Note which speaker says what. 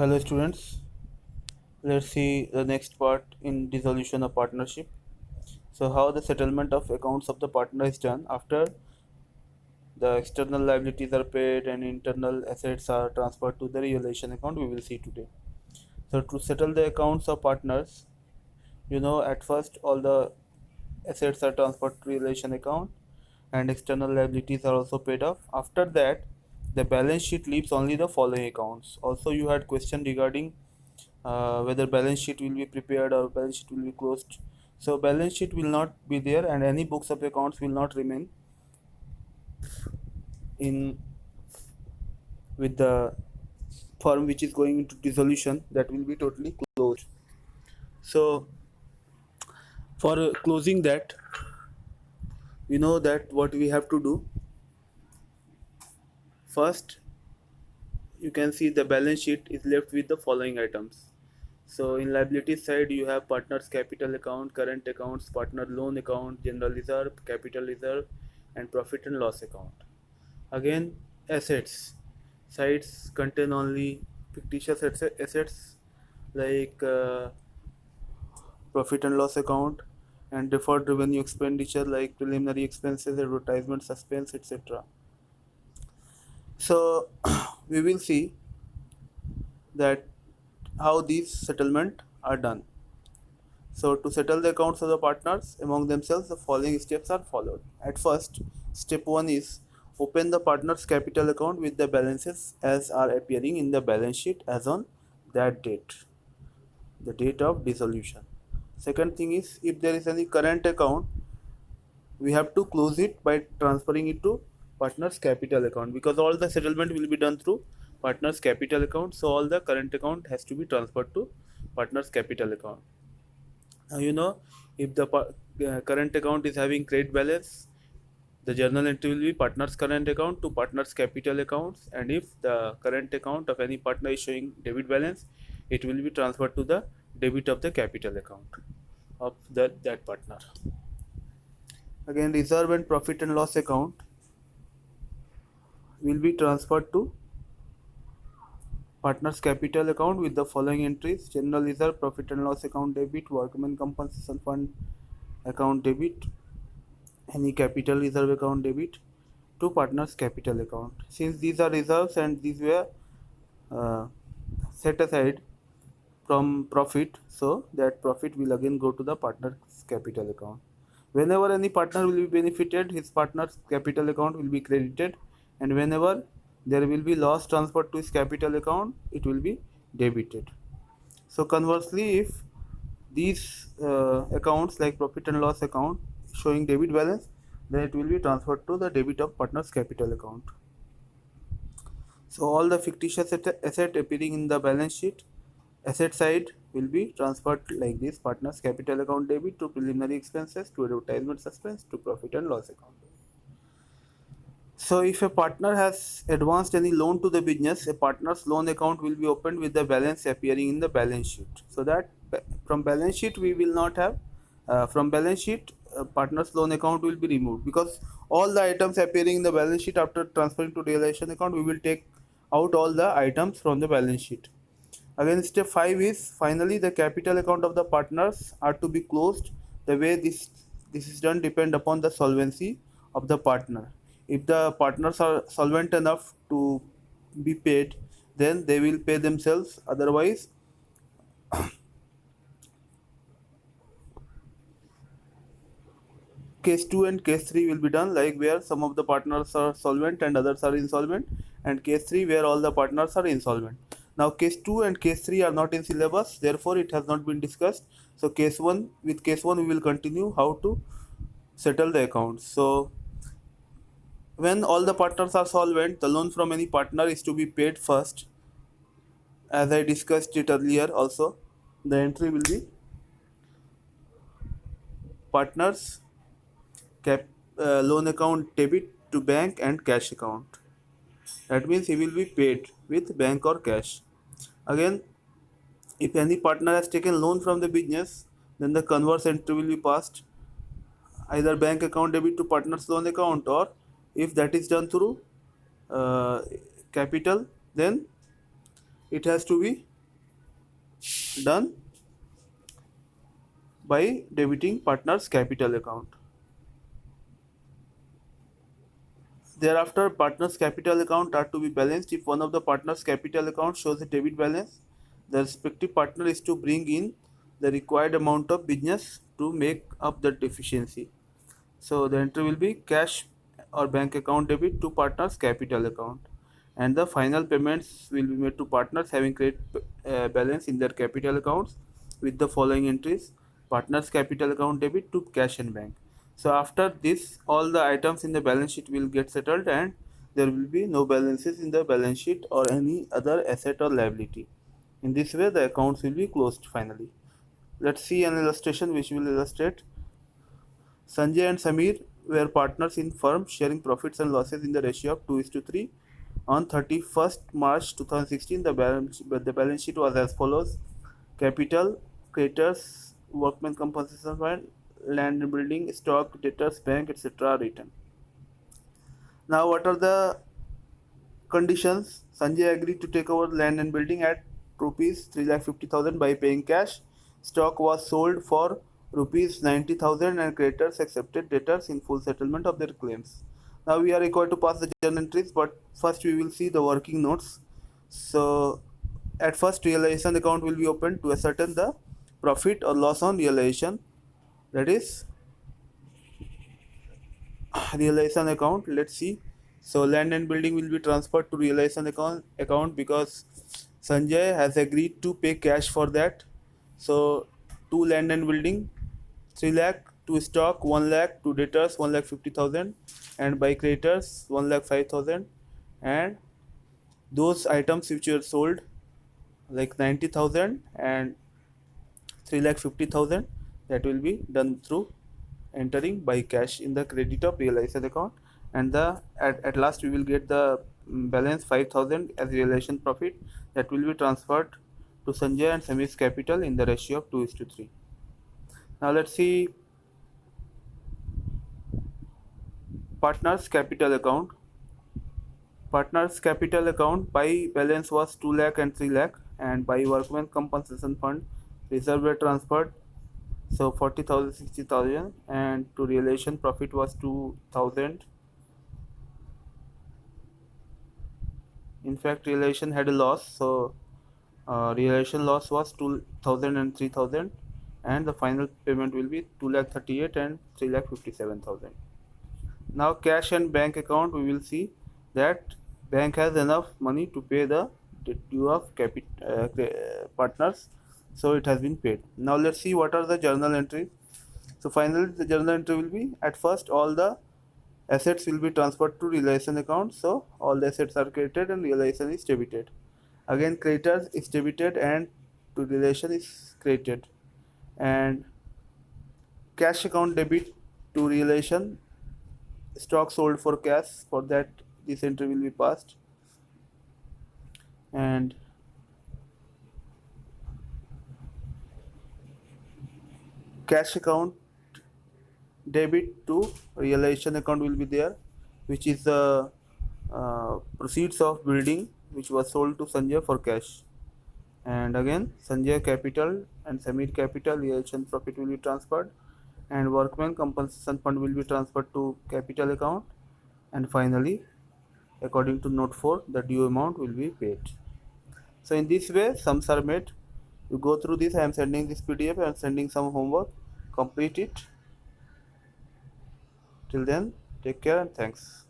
Speaker 1: Hello students, let's see the next part in dissolution of partnership. So how the settlement of accounts of the partner is done after the external liabilities are paid and internal assets are transferred to the realization account, we will see today. So to settle the accounts of partners, at first all the assets are transferred to realization account and external liabilities are also paid off. After that, the balance sheet leaves only the following accounts. Also you had question regarding whether balance sheet will be prepared or balance sheet will be closed. So balance sheet will not be there and any books of accounts will not remain in with the firm which is going into dissolution, that will be totally closed. So for closing that, we know that what we have to do first, you can see the balance sheet is left with the following items. So in liability side you have partners capital account, current accounts, partner loan account, general reserve, capital reserve, and profit and loss account. Again, assets sides contain only fictitious assets like profit and loss account and deferred revenue expenditure like preliminary expenses, advertisement, suspense, etc. So we will see that how these settlement are done. So to settle the accounts of the partners among themselves, the following steps are followed. At first, step 1 is open the partner's capital account with the balances as are appearing in the balance sheet as on that date, the date of dissolution. Second thing is, if there is any current account, we have to close it by transferring it to partner's capital account, because all the settlement will be done through partner's capital account. So all the current account has to be transferred to partner's capital account. Now if the current account is having credit balance, the journal entry will be partner's current account to partner's capital accounts, and if the current account of any partner is showing debit balance, it will be transferred to the debit of the capital account of that partner. Again, reserve and profit and loss account will be transferred to partner's capital account with the following entries: general reserve, profit and loss account debit, workman compensation fund account debit, any capital reserve account debit to partner's capital account. Since these are reserves and these were uh, set aside from profit, so that profit will again go to the partner's capital account. Whenever any partner will be benefited, his partner's capital account will be credited, and whenever there will be loss transferred to his capital account, it will be debited. So conversely, if these accounts like profit and loss account showing debit balance, then it will be transferred to the debit of partner's capital account. So all the fictitious asset appearing in the balance sheet asset side will be transferred like this: partner's capital account debit to preliminary expenses to advertisement suspense to profit and loss account. So if a partner has advanced any loan to the business, a partner's loan account will be opened with the balance appearing in the balance sheet. So that from balance sheet we will not have from balance sheet partner's loan account will be removed, because all the items appearing in the balance sheet after transferring to realization account, we will take out all the items from the balance sheet. Again, step 5 is finally the capital account of the partners are to be closed. The way this is done depend upon the solvency of the partner. If the partners are solvent enough to be paid, then they will pay themselves. Otherwise, case 2 and case 3 will be done, like where some of the partners are solvent and others are insolvent, and case 3 where all the partners are insolvent. Now case 2 and case 3 are not in syllabus, therefore it has not been discussed. So case 1, with case 1 we will continue how to settle the accounts. So when all the partners are solvent, the loan from any partner is to be paid first. As I discussed it earlier also, the entry will be partners cap loan account debit to bank and cash account. That means he will be paid with bank or cash. Again, if any partner has taken loan from the business, then the converse entry will be passed either bank account debit to partner's loan account, or if that is done through uh, capital, then it has to be done by debiting partner's capital account. Thereafter, partner's capital account are to be balanced. If one of the partner's capital account shows a debit balance, the respective partner is to bring in the required amount of business to make up the deficiency. So the entry will be cash or bank account debit to partner's capital account, and the final payments will be made to partners having credit balance in their capital accounts with the following entries: partners capital account debit to cash and bank. So after this, all the items in the balance sheet will get settled, and there will be no balances in the balance sheet or any other asset or liability. In this way, the accounts will be closed finally. Let's see an illustration which will illustrate. Sanjay and Samir were partners in firm sharing profits and losses in the ratio of 2:3. On 31st March 2016, the balance sheet was as follows: capital, creditors, workmen compensation fund, land and building, stock, debtors, bank, etc. written. Now, what are the conditions? Sanjay agreed to take over land and building at rupees 3,50,000 by paying cash. Stock was sold for rupees 90,000 and creditors accepted debtors in full settlement of their claims. Now we are required to pass the journal entries, but first we will see the working notes. So at first, realization account will be opened to ascertain the profit or loss on realization. That is realization account. Let's see. So land and building will be transferred to realization account because Sanjay has agreed to pay cash for that. So to land and building 3 lakh, to stock 1 lakh, to debtors 1,50,000, and by creditors 1,05,000, and those items which were sold like 90,000 and 3,50,000, that will be done through entering by cash in the credit of realization account, and the at last we will get the balance 5,000 as realization profit that will be transferred to Sanjay and Samir's capital in the ratio of 2:3. Now let's see partners capital account. Partners capital account by balance was 2 lakh and 3 lakh, and by workmen compensation fund reserve were transferred, so 40,000, 60,000, and to realization profit was 2,000. In fact, realization had a loss, so realization loss was 2,000 and 3,000, and the final payment will be 2,38,000 and 3,57,000. Now cash and bank account, we will see that bank has enough money to pay the due of partners, so it has been paid. Now let's see what are the journal entries. So finally the journal entry will be, at first all the assets will be transferred to realization account, so all the assets are credited and realization is debited. Again creditors is debited and to realization is credited, and cash account debit to realization, stock sold for cash, for that this entry will be passed, and cash account debit to realization account will be there, which is the proceeds of building which was sold to Sanjay for cash. And again Sanjay capital and Samir capital realization profit will be transferred, and workmen compensation fund will be transferred to capital account, and finally according to note 4 the due amount will be paid. So in this way sums are made. You go through this. I am sending this PDF. I am sending some homework. Complete it. Till then, take care and thanks.